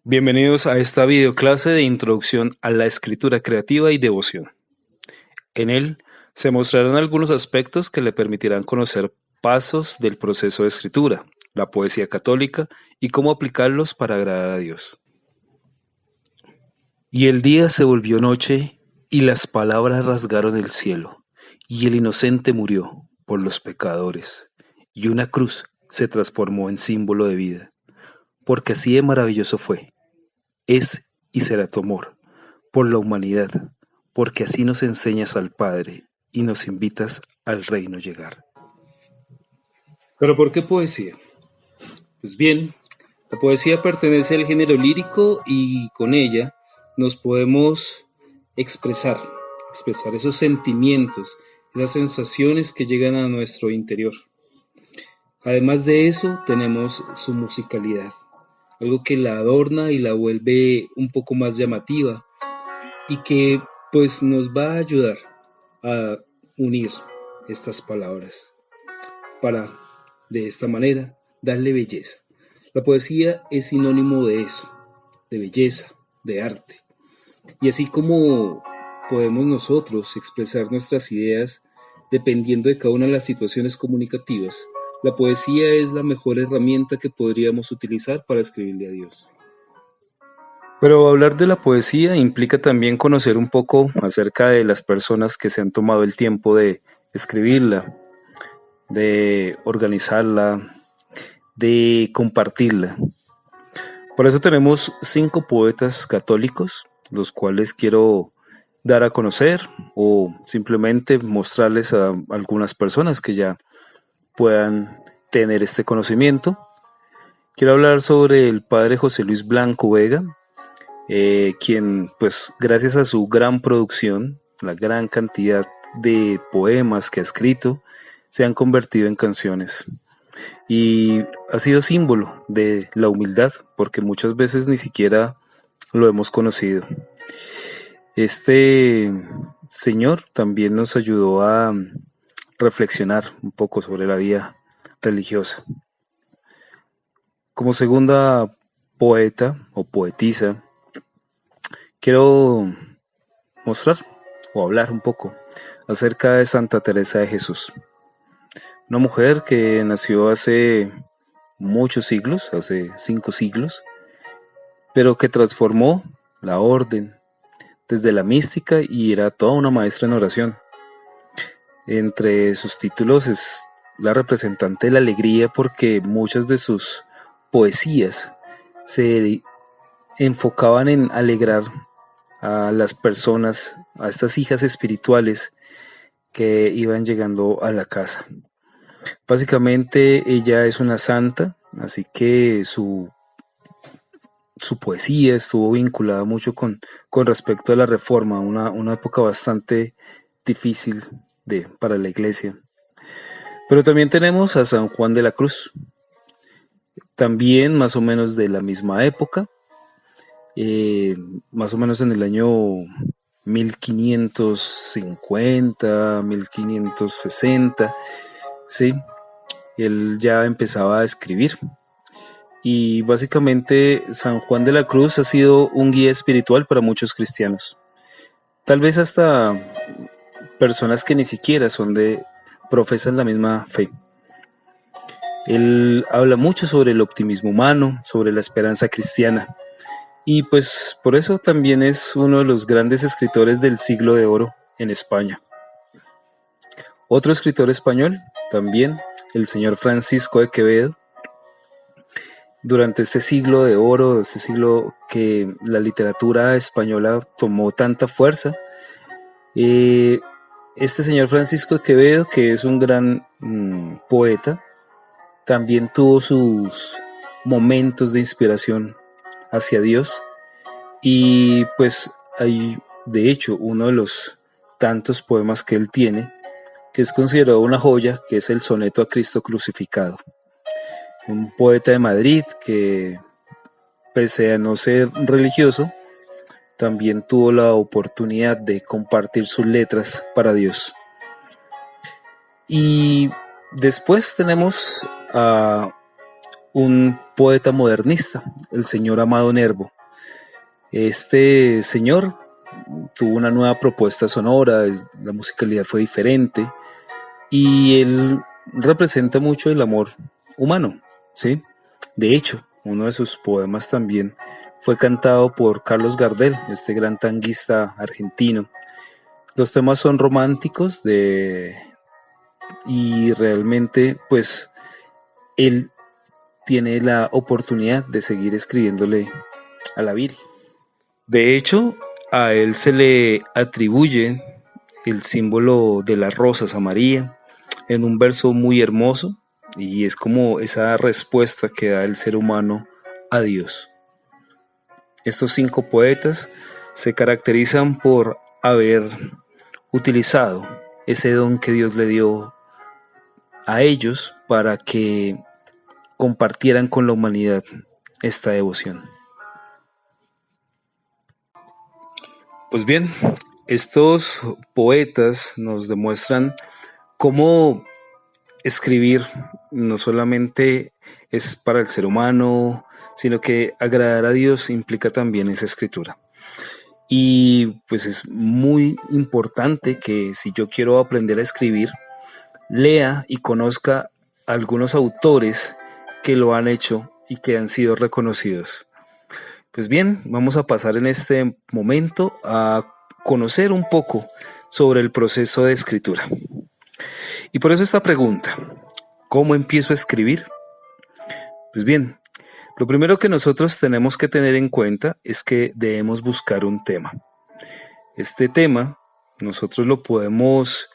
Bienvenidos a esta videoclase de introducción a la escritura creativa y devoción. En él se mostrarán algunos aspectos que le permitirán conocer pasos del proceso de escritura, la poesía católica y cómo aplicarlos para agradar a Dios. Y el día se volvió noche y las palabras rasgaron el cielo, y el inocente murió por los pecadores, y una cruz se transformó en símbolo de vida, porque así de maravilloso fue. Es y será tu amor por la humanidad, porque así nos enseñas al Padre y nos invitas al reino llegar. ¿Pero por qué poesía? Pues bien, la poesía pertenece al género lírico y con ella nos podemos expresar esos sentimientos, esas sensaciones que llegan a nuestro interior. Además de eso, tenemos su musicalidad, algo que la adorna y la vuelve un poco más llamativa y que pues nos va a ayudar a unir estas palabras para de esta manera darle belleza. La poesía es sinónimo de eso, de belleza, de arte. Y así como podemos nosotros expresar nuestras ideas dependiendo de cada una de las situaciones comunicativas, la poesía es la mejor herramienta que podríamos utilizar para escribirle a Dios. Pero hablar de la poesía implica también conocer un poco acerca de las personas que se han tomado el tiempo de escribirla, de organizarla, de compartirla. Por eso tenemos 5 poetas católicos, los cuales quiero dar a conocer o simplemente mostrarles a algunas personas que ya puedan tener este conocimiento. Quiero hablar sobre el padre José Luis Blanco Vega, quien pues gracias a su gran producción, la gran cantidad de poemas que ha escrito, se han convertido en canciones. Y ha sido símbolo de la humildad, porque muchas veces ni siquiera lo hemos conocido. Este señor también nos ayudó a reflexionar un poco sobre la vida religiosa. Como segunda poeta o poetisa, quiero mostrar o hablar un poco acerca de Santa Teresa de Jesús. Una mujer que nació hace muchos siglos, hace 5 siglos, pero que transformó la orden desde la mística y era toda una maestra en oración. Entre sus títulos es la representante de la alegría porque muchas de sus poesías se enfocaban en alegrar a las personas, a estas hijas espirituales que iban llegando a la casa. Básicamente ella es una santa, así que su poesía estuvo vinculada mucho con respecto a la Reforma, una época bastante difícil para la iglesia. Pero también tenemos a San Juan de la Cruz, también más o menos de la misma época, más o menos en el año 1550, 1560, ¿sí? Él ya empezaba a escribir. Y básicamente San Juan de la Cruz ha sido un guía espiritual para muchos cristianos. Tal vez hasta personas que ni siquiera profesan la misma fe. Él habla mucho sobre el optimismo humano, sobre la esperanza cristiana. Y pues por eso también es uno de los grandes escritores del siglo de oro en España. Otro escritor español, también, el señor Francisco de Quevedo. Durante este siglo de oro, este siglo que la literatura española tomó tanta fuerza, este señor Francisco de Quevedo, que es un gran poeta, también tuvo sus momentos de inspiración hacia Dios y pues hay de hecho uno de los tantos poemas que él tiene que es considerado una joya, que es el Soneto a Cristo Crucificado. Un poeta de Madrid que, pese a no ser religioso, también tuvo la oportunidad de compartir sus letras para Dios. Y después tenemos a un poeta modernista, el señor Amado Nervo, Este señor tuvo una nueva propuesta sonora, la musicalidad fue diferente y él representa mucho el amor humano, ¿sí? De hecho, uno de sus poemas también fue cantado por Carlos Gardel, este gran tanguista argentino. Los temas son románticos y realmente pues él tiene la oportunidad de seguir escribiéndole a la Virgen. De hecho, a él se le atribuye el símbolo de las rosas a María en un verso muy hermoso y es como esa respuesta que da el ser humano a Dios. Estos 5 poetas se caracterizan por haber utilizado ese don que Dios le dio a ellos para que compartieran con la humanidad esta devoción. Pues bien, estos poetas nos demuestran cómo escribir no solamente es para el ser humano, sino que agradar a Dios implica también esa escritura. Y pues es muy importante que si yo quiero aprender a escribir, lea y conozca algunos autores que lo han hecho y que han sido reconocidos. Pues bien, vamos a pasar en este momento a conocer un poco sobre el proceso de escritura. Y por eso esta pregunta, ¿cómo empiezo a escribir? Pues bien, lo primero que nosotros tenemos que tener en cuenta es que debemos buscar un tema. Este tema nosotros lo podemos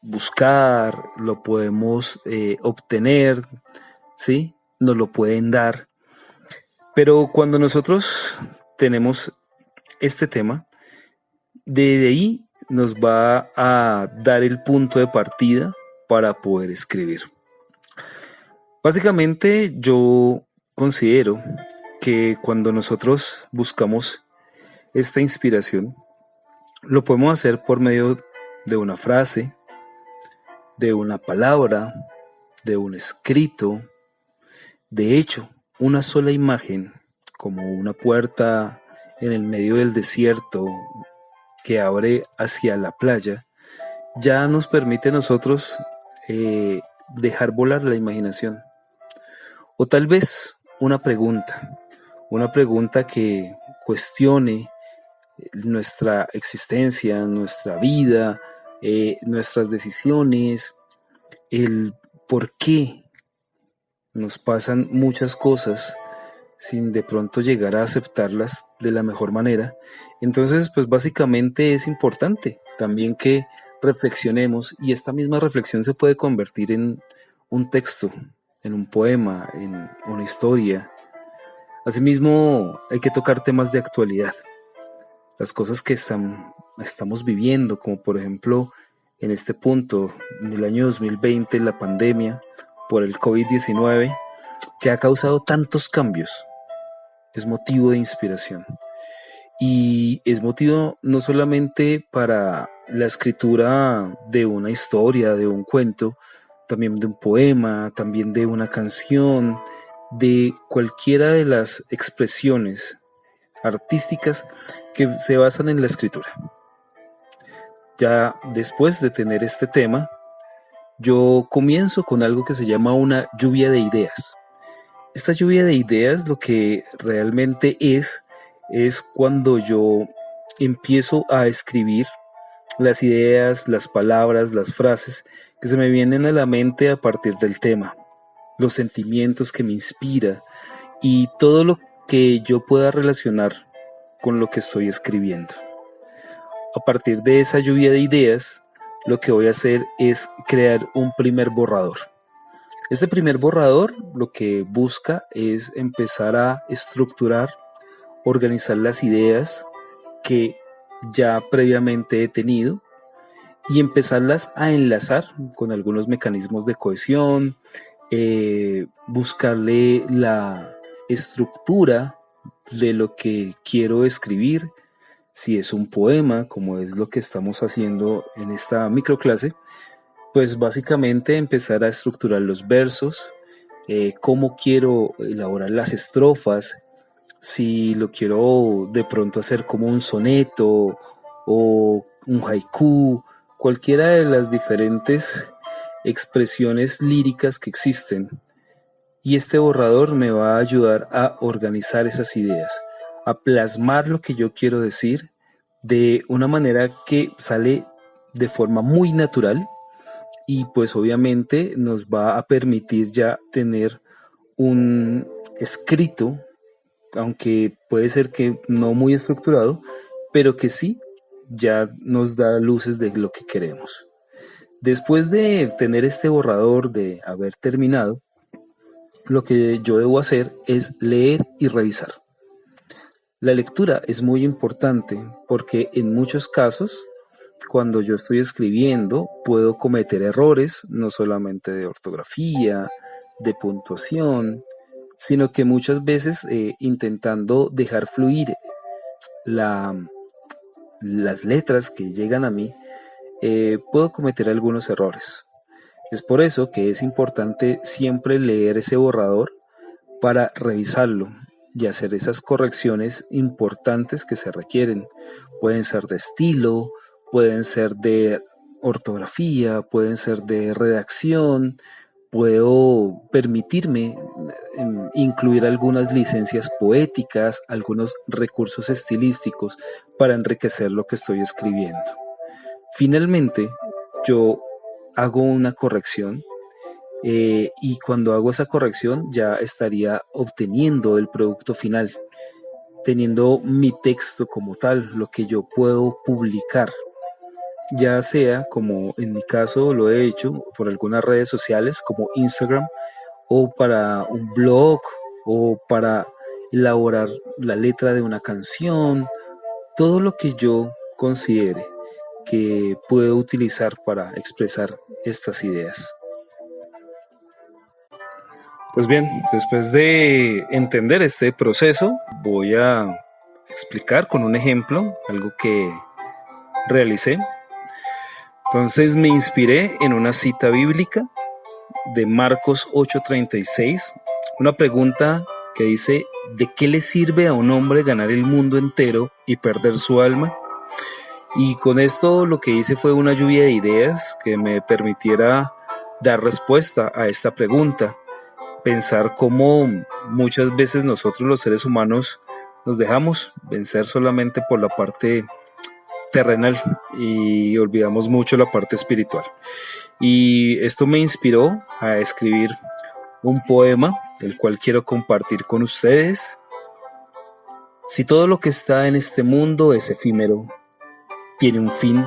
buscar, lo podemos obtener, ¿sí? Nos lo pueden dar. Pero cuando nosotros tenemos este tema, de ahí nos va a dar el punto de partida para poder escribir. Básicamente yo considero que cuando nosotros buscamos esta inspiración, lo podemos hacer por medio de una frase, de una palabra, de un escrito. De hecho, una sola imagen, como una puerta en el medio del desierto que abre hacia la playa, ya nos permite a nosotros dejar volar la imaginación. O tal vez una pregunta que cuestione nuestra existencia, nuestra vida, nuestras decisiones, el por qué nos pasan muchas cosas sin de pronto llegar a aceptarlas de la mejor manera. Entonces, pues básicamente es importante también que reflexionemos y esta misma reflexión se puede convertir en un texto, en un poema, en una historia. Asimismo, hay que tocar temas de actualidad, las cosas que estamos viviendo, como por ejemplo en este punto, en el año 2020, la pandemia por el COVID-19, que ha causado tantos cambios, es motivo de inspiración. Y es motivo no solamente para la escritura de una historia, de un cuento, también de un poema, también de una canción, de cualquiera de las expresiones artísticas que se basan en la escritura. Ya después de tener este tema, yo comienzo con algo que se llama una lluvia de ideas. Esta lluvia de ideas lo que realmente es cuando yo empiezo a escribir las ideas, las palabras, las frases que se me vienen a la mente a partir del tema, los sentimientos que me inspira y todo lo que yo pueda relacionar con lo que estoy escribiendo. A partir de esa lluvia de ideas, lo que voy a hacer es crear un primer borrador. Este primer borrador lo que busca es empezar a estructurar, organizar las ideas que ya previamente he tenido y empezarlas a enlazar con algunos mecanismos de cohesión, buscarle la estructura de lo que quiero escribir. Si es un poema, como es lo que estamos haciendo en esta microclase, pues básicamente empezar a estructurar los versos, cómo quiero elaborar las estrofas, si lo quiero de pronto hacer como un soneto o un haiku, cualquiera de las diferentes expresiones líricas que existen. Y este borrador me va a ayudar a organizar esas ideas, a plasmar lo que yo quiero decir de una manera que sale de forma muy natural y pues obviamente nos va a permitir ya tener un escrito, aunque puede ser que no muy estructurado, pero que sí ya nos da luces de lo que queremos. Después de tener este borrador, de haber terminado, lo que yo debo hacer es leer y revisar. La lectura es muy importante porque en muchos casos, cuando yo estoy escribiendo, puedo cometer errores, no solamente de ortografía, de puntuación, sino que muchas veces intentando dejar fluir la, las letras que llegan a mí, puedo cometer algunos errores. Es por eso que es importante siempre leer ese borrador para revisarlo y hacer esas correcciones importantes que se requieren. Pueden ser de estilo, pueden ser de ortografía, pueden ser de redacción. Puedo permitirme incluir algunas licencias poéticas, algunos recursos estilísticos para enriquecer lo que estoy escribiendo. Finalmente, yo hago una corrección y cuando hago esa corrección ya estaría obteniendo el producto final, teniendo mi texto como tal, lo que yo puedo publicar, ya sea como en mi caso lo he hecho por algunas redes sociales como Instagram o para un blog o para elaborar la letra de una canción, todo lo que yo considere que puedo utilizar para expresar estas ideas. Pues bien, después de entender este proceso, voy a explicar con un ejemplo algo que realicé. Entonces me inspiré en una cita bíblica de Marcos 8:36, una pregunta que dice: ¿de qué le sirve a un hombre ganar el mundo entero y perder su alma? Y con esto lo que hice fue una lluvia de ideas que me permitiera dar respuesta a esta pregunta. Pensar cómo muchas veces nosotros los seres humanos nos dejamos vencer solamente por la parte terrenal y olvidamos mucho la parte espiritual. Y esto me inspiró a escribir un poema, el cual quiero compartir con ustedes. Si todo lo que está en este mundo es efímero, tiene un fin,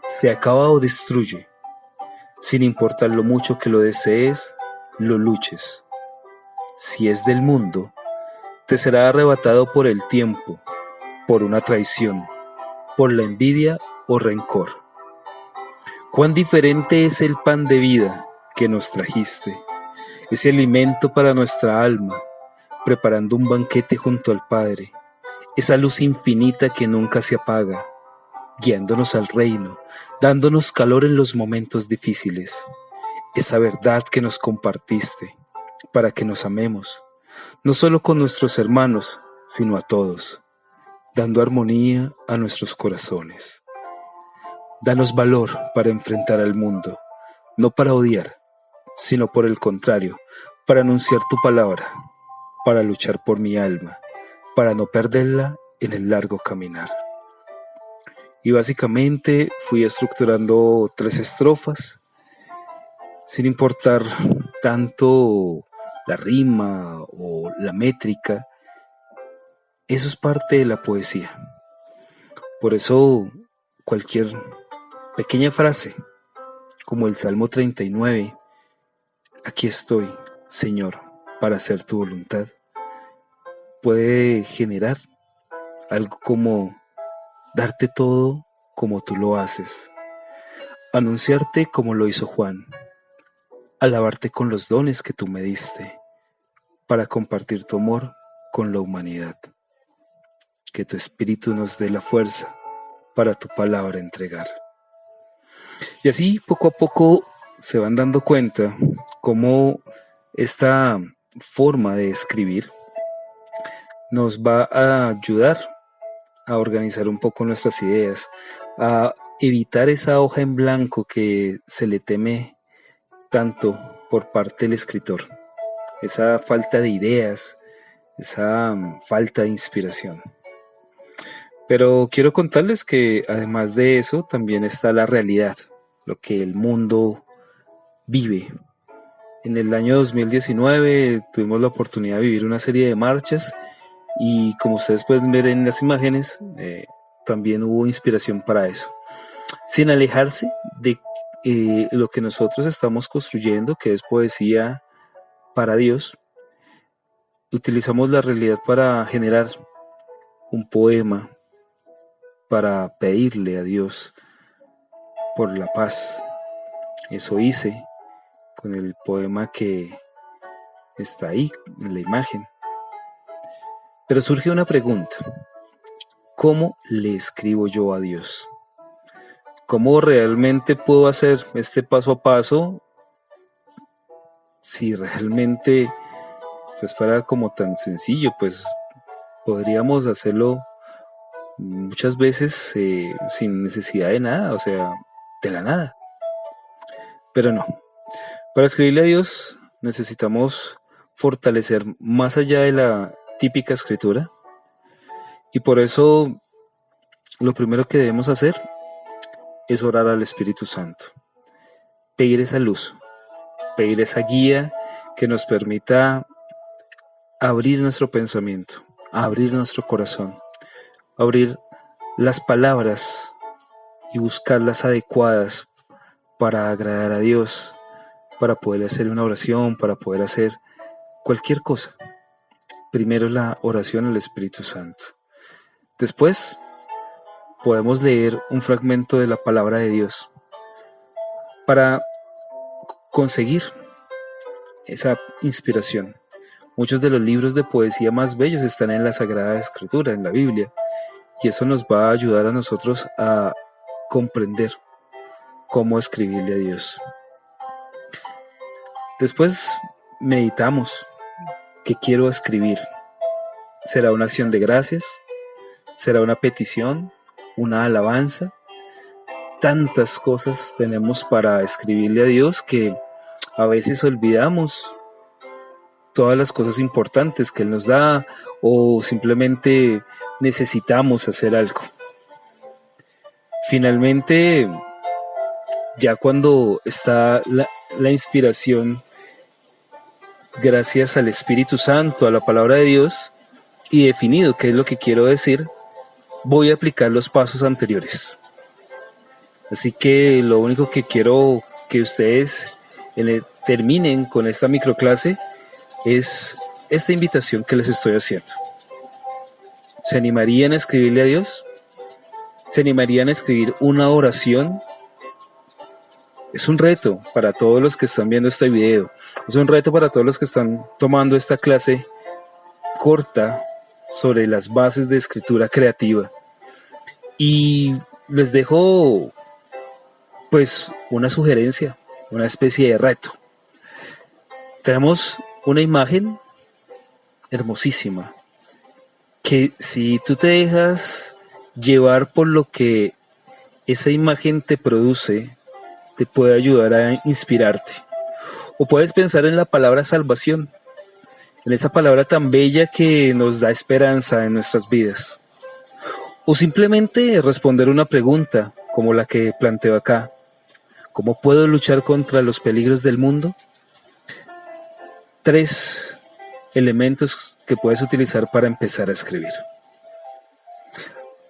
se acaba o destruye, sin importar lo mucho que lo desees, lo luches. Si es del mundo, te será arrebatado por el tiempo, por una traición, por la envidia o rencor. Cuán diferente es el pan de vida que nos trajiste, ese alimento para nuestra alma, preparando un banquete junto al Padre, esa luz infinita que nunca se apaga, guiándonos al reino, dándonos calor en los momentos difíciles, esa verdad que nos compartiste para que nos amemos, no solo con nuestros hermanos, sino a todos, dando armonía a nuestros corazones. Danos valor para enfrentar al mundo, no para odiar, sino por el contrario, para anunciar tu palabra, para luchar por mi alma, para no perderla en el largo caminar. Y básicamente fui estructurando 3 estrofas, sin importar tanto la rima o la métrica. Eso es parte de la poesía. Por eso cualquier pequeña frase, como el Salmo 39, aquí estoy, Señor, para hacer tu voluntad, puede generar algo como darte todo como tú lo haces, anunciarte como lo hizo Juan, alabarte con los dones que tú me diste, para compartir tu amor con la humanidad. Que tu espíritu nos dé la fuerza para tu palabra entregar. Y así poco a poco se van dando cuenta cómo esta forma de escribir nos va a ayudar a organizar un poco nuestras ideas, a evitar esa hoja en blanco que se le teme tanto por parte del escritor, esa falta de ideas, esa falta de inspiración. Pero quiero contarles que además de eso también está la realidad, lo que el mundo vive. En el año 2019 tuvimos la oportunidad de vivir una serie de marchas y como ustedes pueden ver en las imágenes, también hubo inspiración para eso. Sin alejarse de lo que nosotros estamos construyendo, que es poesía para Dios, utilizamos la realidad para generar un poema, para pedirle a Dios por la paz. Eso hice con el poema que está ahí en la imagen. Pero surge una pregunta: ¿cómo le escribo yo a Dios? ¿Cómo realmente puedo hacer este paso a paso si realmente pues fuera como tan sencillo? Pues podríamos hacerlo muchas veces sin necesidad de nada, o sea, de la nada. Pero no. Para escribirle a Dios necesitamos fortalecer más allá de la típica escritura, y por eso lo primero que debemos hacer es orar al Espíritu Santo, pedir esa luz, pedir esa guía que nos permita abrir nuestro pensamiento, abrir nuestro corazón, abrir las palabras y buscarlas adecuadas para agradar a Dios, para poder hacer una oración, para poder hacer cualquier cosa. Primero la oración al Espíritu Santo. Después podemos leer un fragmento de la palabra de Dios para conseguir esa inspiración. Muchos de los libros de poesía más bellos están en la Sagrada Escritura, en la Biblia, y eso nos va a ayudar a nosotros a comprender cómo escribirle a Dios. Después meditamos qué quiero escribir. ¿Será una acción de gracias? ¿Será una petición? ¿Una alabanza? Tantas cosas tenemos para escribirle a Dios que a veces olvidamos todas las cosas importantes que Él nos da, o simplemente necesitamos hacer algo. Finalmente, ya cuando está la inspiración, gracias al Espíritu Santo, a la palabra de Dios, y definido qué es lo que quiero decir, voy a aplicar los pasos anteriores. Así que lo único que quiero que ustedes terminen con esta microclase es esta invitación que les estoy haciendo. ¿Se animarían a escribirle a Dios? ¿Se animarían a escribir una oración? Es un reto para todos los que están viendo este video. Es un reto para todos los que están tomando esta clase corta sobre las bases de escritura creativa. Y les dejo pues una sugerencia, una especie de reto. Tenemos una imagen hermosísima que si tú te dejas llevar por lo que esa imagen te produce, te puede ayudar a inspirarte. O puedes pensar en la palabra salvación, en esa palabra tan bella que nos da esperanza en nuestras vidas. O simplemente responder una pregunta como la que planteo acá: ¿cómo puedo luchar contra los peligros del mundo? 3 elementos que puedes utilizar para empezar a escribir.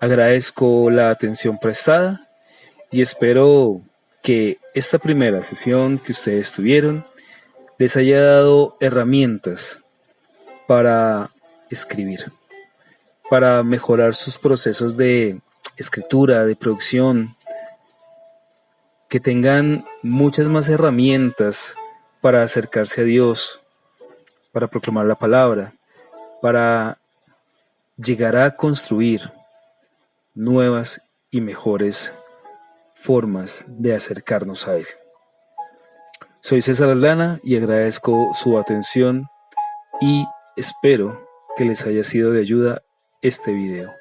Agradezco la atención prestada y espero que esta primera sesión que ustedes tuvieron les haya dado herramientas para escribir, para mejorar sus procesos de escritura, de producción, que tengan muchas más herramientas para acercarse a Dios, para proclamar la palabra, para llegar a construir nuevas y mejores formas de acercarnos a Él. Soy César Aldana y agradezco su atención y espero que les haya sido de ayuda este video.